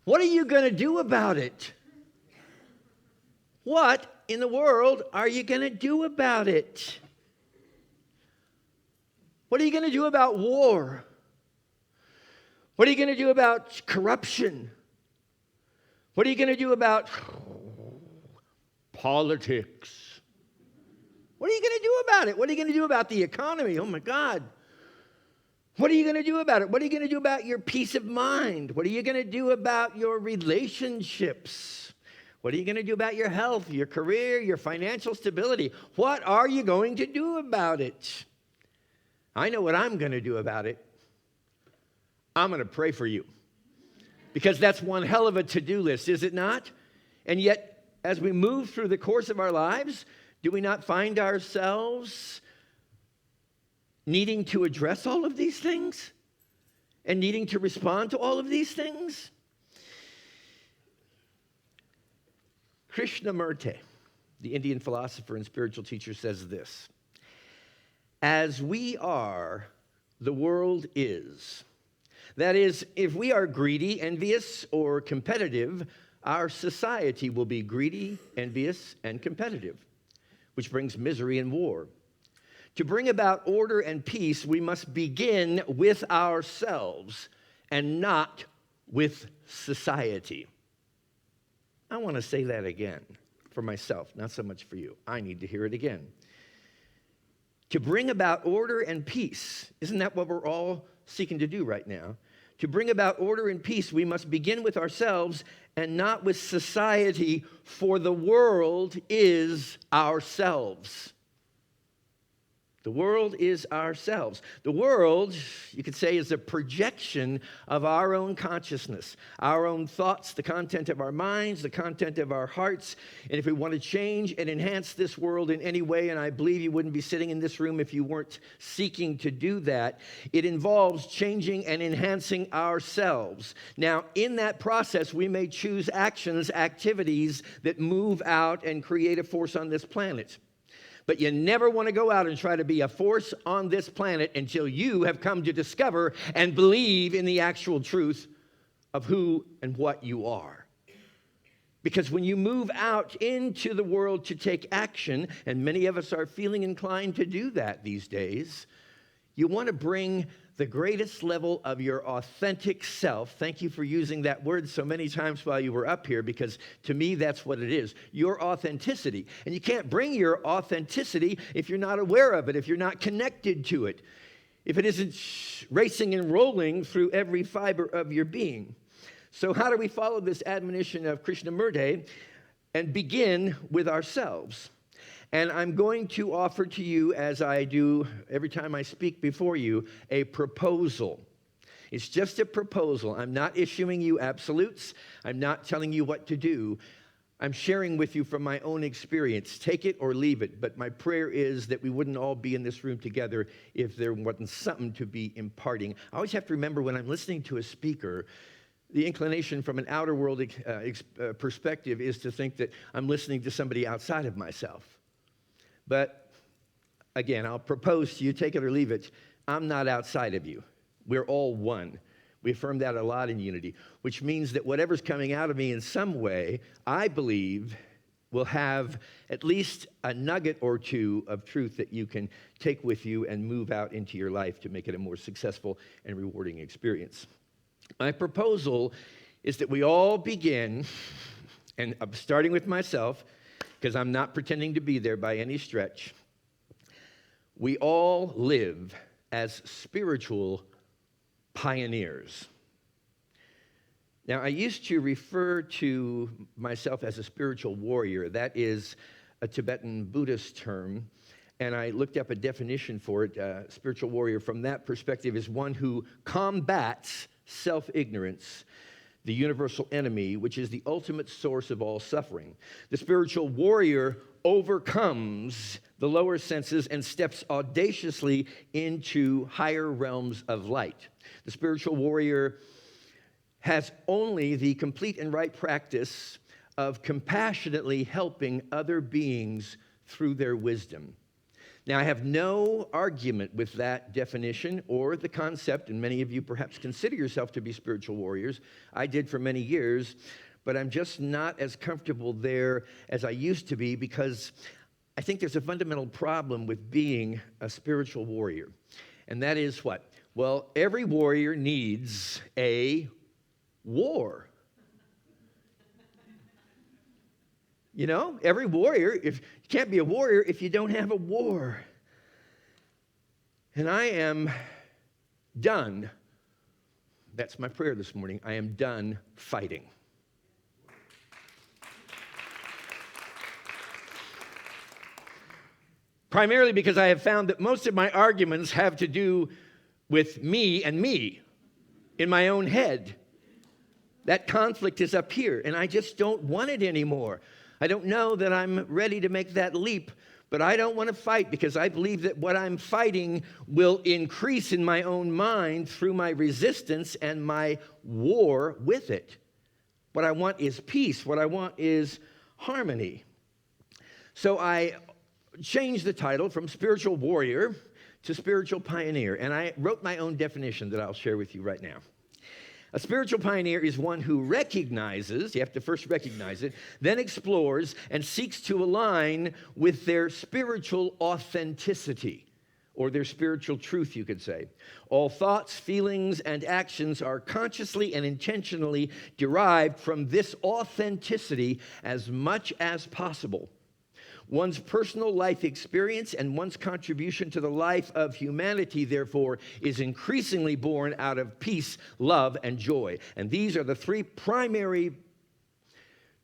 What are you going to do about it? What in the world are you going to do about it? What are you going to do about war? What are you going to do about corruption? What are you going to do about politics? What are you going to do about it? What are you going to do about the economy? Oh my God. What are you going to do about it? What are you going to do about your peace of mind? What are you going to do about your relationships? What are you going to do about your health, your career, your financial stability? What are you going to do about it? I know what I'm going to do about it. I'm going to pray for you. Because that's one hell of a to-do list, is it not? And yet, as we move through the course of our lives, do we not find ourselves needing to address all of these things? And needing to respond to all of these things? Krishnamurti, the Indian philosopher and spiritual teacher, says this: as we are, the world is. That is, if we are greedy, envious, or competitive, our society will be greedy, envious, and competitive, which brings misery and war. To bring about order and peace, we must begin with ourselves and not with society. I want to say that again for myself, not so much for you. I need to hear it again. To bring about order and peace, isn't that what we're all seeking to do right now? To bring about order and peace, we must begin with ourselves and not with society, for the world is ourselves. The world is ourselves. The world, you could say, is a projection of our own consciousness, our own thoughts, the content of our minds, the content of our hearts. And if we want to change and enhance this world in any way, and I believe you wouldn't be sitting in this room if you weren't seeking to do that, it involves changing and enhancing ourselves. Now, in that process, we may choose actions, activities that move out and create a force on this planet. But you never want to go out and try to be a force on this planet until you have come to discover and believe in the actual truth of who and what you are. Because when you move out into the world to take action, and many of us are feeling inclined to do that these days, you want to bring the greatest level of your authentic self. Thank you for using that word so many times while you were up here, because to me, that's what it is, your authenticity. And you can't bring your authenticity if you're not aware of it, if you're not connected to it, if it isn't racing and rolling through every fiber of your being. So how do we follow this admonition of Krishnamurti and begin with ourselves? And I'm going to offer to you, as I do every time I speak before you, a proposal. It's just a proposal. I'm not issuing you absolutes. I'm not telling you what to do. I'm sharing with you from my own experience. Take it or leave it. But my prayer is that we wouldn't all be in this room together if there wasn't something to be imparting. I always have to remember when I'm listening to a speaker, the inclination from an outer world perspective is to think that I'm listening to somebody outside of myself. But again, I'll propose to you, take it or leave it, I'm not outside of you. We're all one. We affirm that a lot in unity, which means that whatever's coming out of me in some way, I believe will have at least a nugget or two of truth that you can take with you and move out into your life to make it a more successful and rewarding experience. My proposal is that we all begin, and I'm starting with myself, because I'm not pretending to be there by any stretch. We all live as spiritual pioneers. Now, I used to refer to myself as a spiritual warrior. That is a Tibetan Buddhist term, and I looked up a definition for it. Spiritual warrior, from that perspective, is one who combats self-ignorance, the universal enemy, which is the ultimate source of all suffering. The spiritual warrior overcomes the lower senses and steps audaciously into higher realms of light. The spiritual warrior has only the complete and right practice of compassionately helping other beings through their wisdom. Now, I have no argument with that definition or the concept, and many of you perhaps consider yourself to be spiritual warriors. I did for many years, but I'm just not as comfortable there as I used to be because I think there's a fundamental problem with being a spiritual warrior. And that is what? Well, every warrior needs a war. You know, every warrior, you can't be a warrior if you don't have a war. And I am done. That's my prayer this morning. I am done fighting. Primarily because I have found that most of my arguments have to do with me and me in my own head. That conflict is up here, and I just don't want it anymore. I don't know that I'm ready to make that leap, but I don't want to fight because I believe that what I'm fighting will increase in my own mind through my resistance and my war with it. What I want is peace. What I want is harmony. So I changed the title from spiritual warrior to spiritual pioneer, and I wrote my own definition that I'll share with you right now. A spiritual pioneer is one who recognizes, you have to first recognize it, then explores and seeks to align with their spiritual authenticity, or their spiritual truth, you could say. All thoughts, feelings, and actions are consciously and intentionally derived from this authenticity as much as possible. One's personal life experience and one's contribution to the life of humanity, therefore, is increasingly born out of peace, love, and joy. And these are the three primary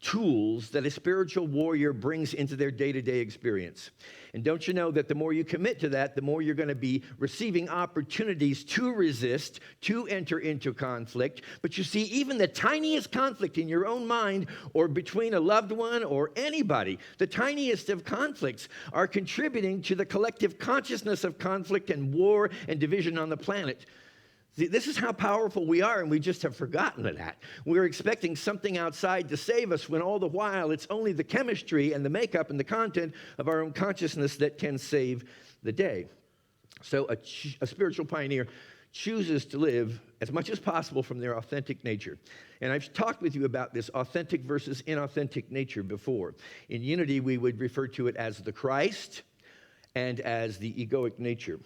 tools that a spiritual warrior brings into their day-to-day experience. And don't you know that the more you commit to that, the more you're going to be receiving opportunities to resist, to enter into conflict. But you see, even the tiniest conflict in your own mind or between a loved one or anybody, the tiniest of conflicts are contributing to the collective consciousness of conflict and war and division on the planet. See, this is how powerful we are, and we just have forgotten of that. We're expecting something outside to save us when all the while it's only the chemistry and the makeup and the content of our own consciousness that can save the day. So a spiritual pioneer chooses to live as much as possible from their authentic nature. And I've talked with you about this authentic versus inauthentic nature before. In unity, we would refer to it as the Christ and as the egoic nature.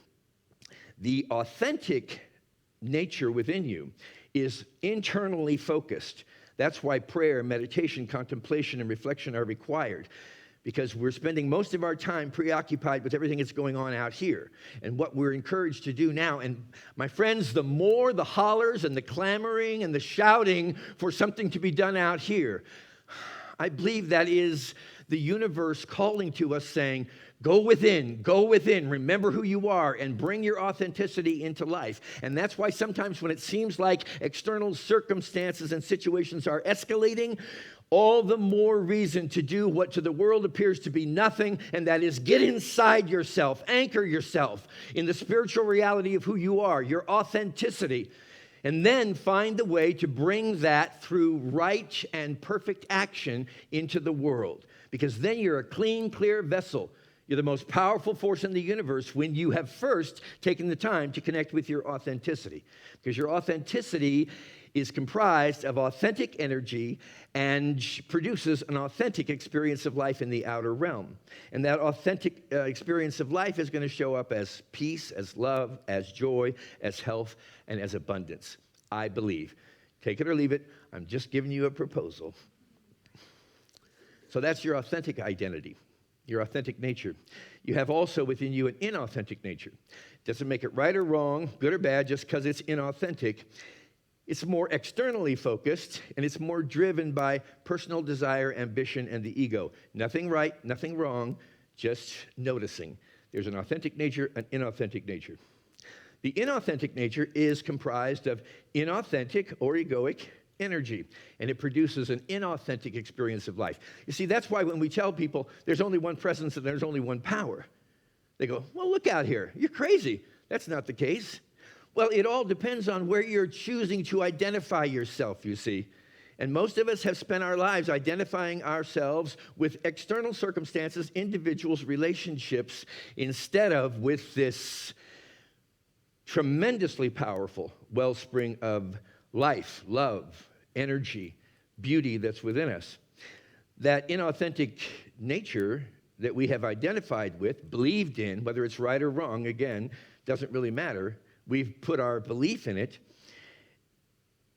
The authentic nature within you is internally focused. That's why prayer, meditation, contemplation, and reflection are required, because we're spending most of our time preoccupied with everything that's going on out here. And what we're encouraged to do now, and my friends, the more the hollers and the clamoring and the shouting for something to be done out here, I believe that is the universe calling to us saying, go within, remember who you are, and bring your authenticity into life. And that's why sometimes when it seems like external circumstances and situations are escalating, all the more reason to do what to the world appears to be nothing, and that is get inside yourself, anchor yourself in the spiritual reality of who you are, your authenticity, and then find the way to bring that through right and perfect action into the world. Because then you're a clean, clear vessel. You're the most powerful force in the universe when you have first taken the time to connect with your authenticity. Because your authenticity is comprised of authentic energy and produces an authentic experience of life in the outer realm. And that authentic experience of life is going to show up as peace, as love, as joy, as health, and as abundance. I believe. Take it or leave it. I'm just giving you a proposal. So that's your authentic identity, your authentic nature. You have also within you an inauthentic nature. Doesn't make it right or wrong, good or bad, just because it's inauthentic. It's more externally focused, and it's more driven by personal desire, ambition, and the ego. Nothing right, nothing wrong, just noticing. There's an authentic nature, an inauthentic nature. The inauthentic nature is comprised of inauthentic or egoic energy, and it produces an inauthentic experience of life. You see, that's why when we tell people there's only one presence and there's only one power, they go, well, look out here. You're crazy. That's not the case. Well, it all depends on where you're choosing to identify yourself, you see. And most of us have spent our lives identifying ourselves with external circumstances, individuals, relationships, instead of with this tremendously powerful wellspring of life, love, energy, beauty that's within us. That inauthentic nature that we have identified with, believed in, whether it's right or wrong, again, doesn't really matter. We've put our belief in it.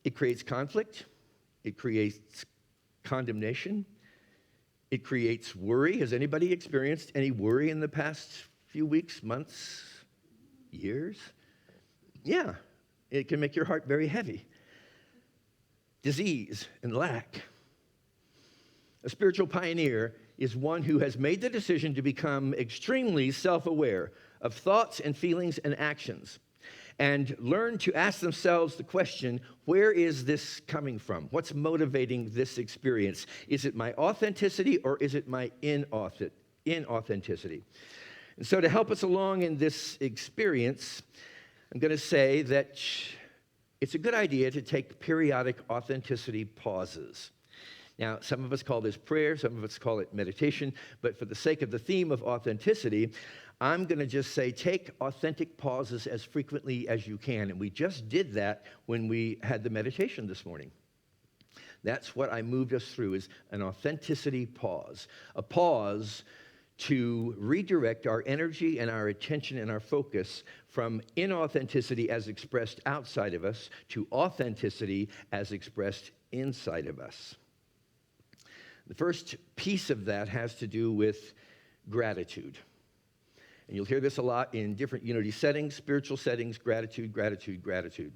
It creates conflict. It creates condemnation. It creates worry. Has anybody experienced any worry in the past few weeks, months, years? Yeah, it can make your heart very heavy. Disease and lack. A spiritual pioneer is one who has made the decision to become extremely self-aware of thoughts and feelings and actions, and learn to ask themselves the question, where is this coming from? What's motivating this experience? Is it my authenticity or is it my inauthenticity? And so to help us along in this experience, I'm going to say that it's a good idea to take periodic authenticity pauses. Now, some of us call this prayer, some of us call it meditation, but for the sake of the theme of authenticity, I'm going to just say take authentic pauses as frequently as you can. And we just did that when we had the meditation this morning. That's what I moved us through, is an authenticity pause. A pause to redirect our energy and our attention and our focus from inauthenticity as expressed outside of us to authenticity as expressed inside of us. The first piece of that has to do with gratitude. And you'll hear this a lot in different unity settings, spiritual settings, gratitude, gratitude, gratitude.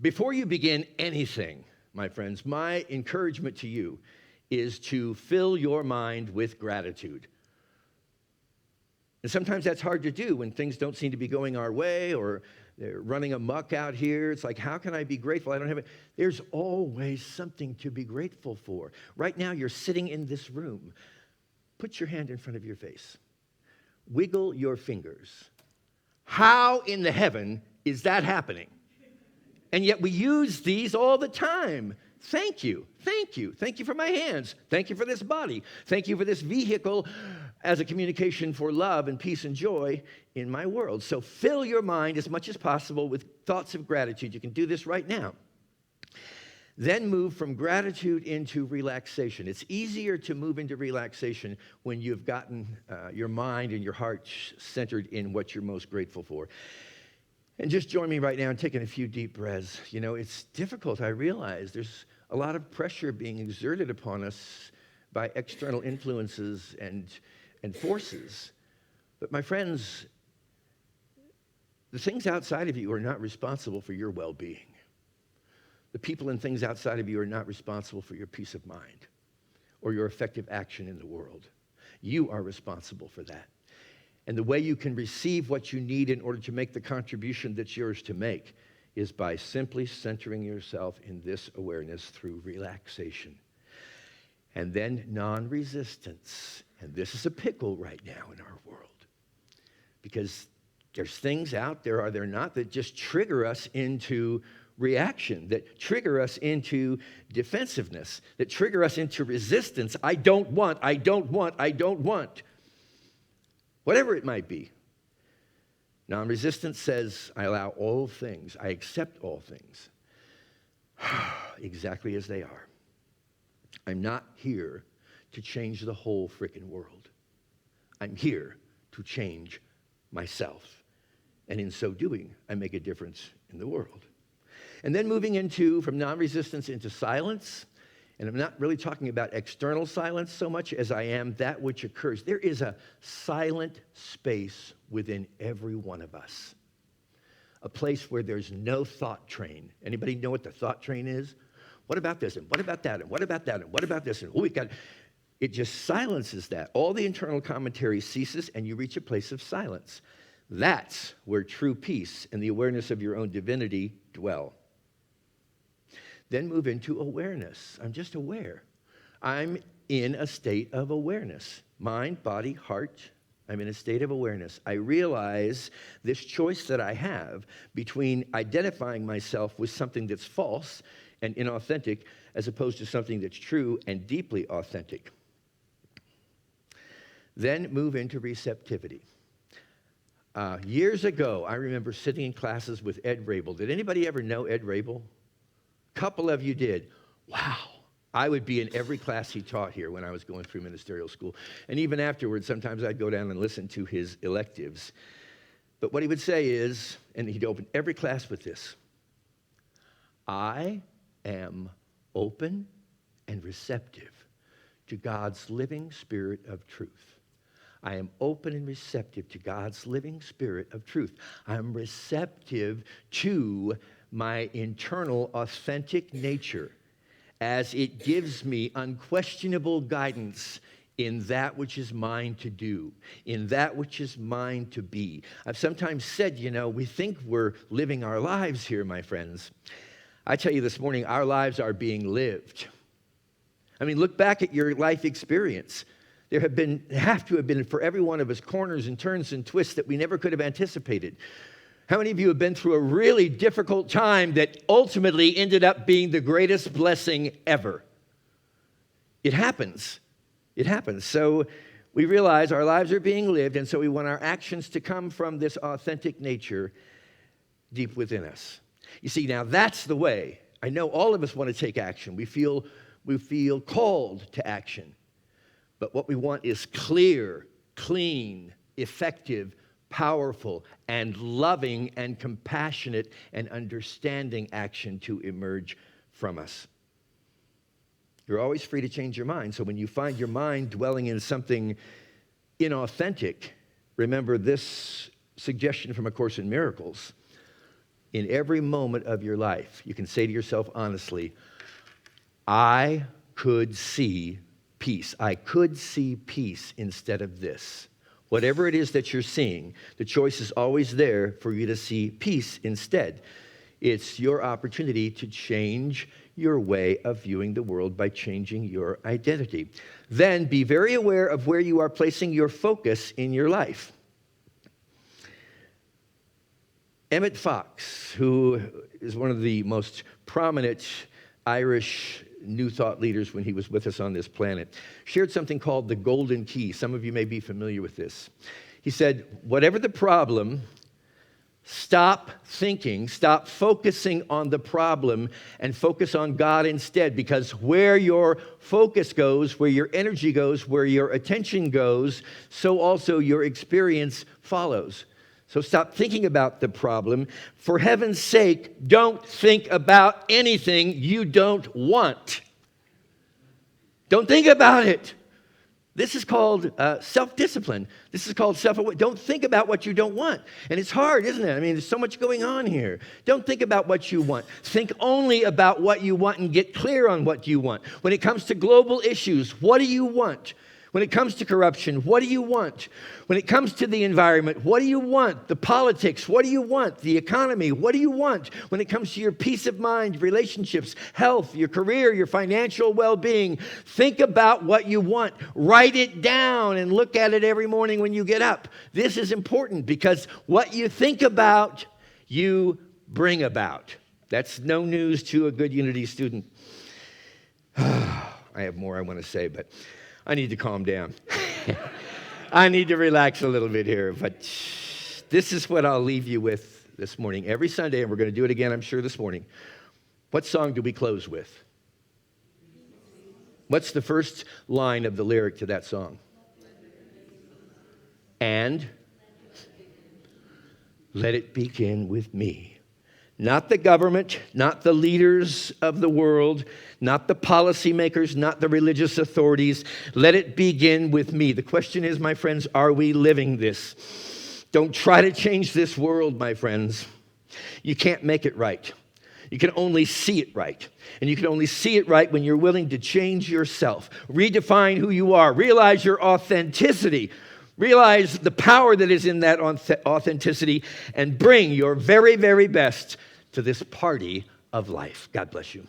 Before you begin anything, my friends, my encouragement to you is to fill your mind with gratitude. And sometimes that's hard to do when things don't seem to be going our way or they're running amok out here. It's like, how can I be grateful? I don't have it. There's always something to be grateful for. Right now, you're sitting in this room. Put your hand in front of your face. Wiggle your fingers. How in the heaven is that happening? And yet we use these all the time. Thank you. Thank you. Thank you for my hands. Thank you for this body. Thank you for this vehicle as a communication for love and peace and joy in my world. So fill your mind as much as possible with thoughts of gratitude. You can do this right now. Then move from gratitude into relaxation. It's easier to move into relaxation when you've gotten your mind and your heart centered in what you're most grateful for. And just join me right now in taking a few deep breaths. You know, it's difficult, I realize. There's a lot of pressure being exerted upon us by external influences and forces. But my friends, the things outside of you are not responsible for your well-being. The people and things outside of you are not responsible for your peace of mind or your effective action in the world. You are responsible for that. And the way you can receive what you need in order to make the contribution that's yours to make is by simply centering yourself in this awareness through relaxation. And then non-resistance. And this is a pickle right now in our world. Because there's things out there, are there not, that just trigger us into reaction, that trigger us into defensiveness, that trigger us into resistance. I don't want. Whatever it might be. Non-resistance says, I allow all things, I accept all things exactly as they are. I'm not here to change the whole frickin' world. I'm here to change myself. And in so doing, I make a difference in the world. And then moving from non-resistance into silence. And I'm not really talking about external silence so much as I am that which occurs. There is a silent space within every one of us. A place where there's no thought train. Anybody know what the thought train is? What about this? And what about that? And what about that? And what about this? And it just silences that. All the internal commentary ceases and you reach a place of silence. That's where true peace and the awareness of your own divinity dwell. Then move into awareness. I'm just aware. I'm in a state of awareness. Mind, body, heart. I'm in a state of awareness. I realize this choice that I have between identifying myself with something that's false and inauthentic as opposed to something that's true and deeply authentic. Then move into receptivity. Years ago, I remember sitting in classes with Ed Rabel. Did anybody ever know Ed Rabel? A couple of you did. Wow. I would be in every class he taught here when I was going through ministerial school. And even afterwards, sometimes I'd go down and listen to his electives. But what he would say is, and he'd open every class with this, I am open and receptive to God's living spirit of truth. I am open and receptive to God's living spirit of truth. I'm receptive to my internal authentic nature, as it gives me unquestionable guidance in that which is mine to do, in that which is mine to be. I've sometimes said, we think we're living our lives here, my friends. I tell you this morning, our lives are being lived. I mean, look back at your life experience. There have to have been for every one of us corners and turns and twists that we never could have anticipated. How many of you have been through a really difficult time that ultimately ended up being the greatest blessing ever? It happens. It happens. So we realize our lives are being lived, and so we want our actions to come from this authentic nature deep within us. You see, now that's the way. I know all of us want to take action. We feel called to action. But what we want is clear, clean, effective, powerful, and loving and compassionate and understanding action to emerge from us. You're always free to change your mind. So when you find your mind dwelling in something inauthentic, remember this suggestion from A Course in Miracles. In every moment of your life, you can say to yourself honestly, I could see peace. I could see peace instead of this. Whatever it is that you're seeing, the choice is always there for you to see peace instead. It's your opportunity to change your way of viewing the world by changing your identity. Then be very aware of where you are placing your focus in your life. Emmett Fox, who is one of the most prominent Irish New Thought leaders when he was with us on this planet, shared something called the Golden Key. Some of you may be familiar with this. He said, whatever the problem, stop focusing on the problem and focus on God instead, because where your focus goes, where your energy goes, where your attention goes, so also your experience follows. So stop thinking about the problem. For heaven's sake, don't think about anything you don't want. Don't think about it. This is called self-discipline. This is called self-awareness. Don't think about what you don't want. And it's hard, isn't it? I mean, there's so much going on here. Don't think about what you want. Think only about what you want and get clear on what you want. When it comes to global issues, what do you want? When it comes to corruption, what do you want? When it comes to the environment, what do you want? The politics, what do you want? The economy, what do you want? When it comes to your peace of mind, relationships, health, your career, your financial well-being, think about what you want. Write it down and look at it every morning when you get up. This is important because what you think about, you bring about. That's no news to a good Unity student. I have more I want to say, but I need to calm down. I need to relax a little bit here, but this is what I'll leave you with this morning. Every Sunday, and we're going to do it again, I'm sure, this morning. What song do we close with? What's the first line of the lyric to that song? And let it begin with me. Not the government, not the leaders of the world, not the policymakers, not the religious authorities. Let it begin with me. The question is, my friends, are we living this? Don't try to change this world, my friends. You can't make it right. You can only see it right. And you can only see it right when you're willing to change yourself. Redefine who you are. Realize your authenticity. Realize the power that is in that authenticity and bring your very, very best to this party of life. God bless you.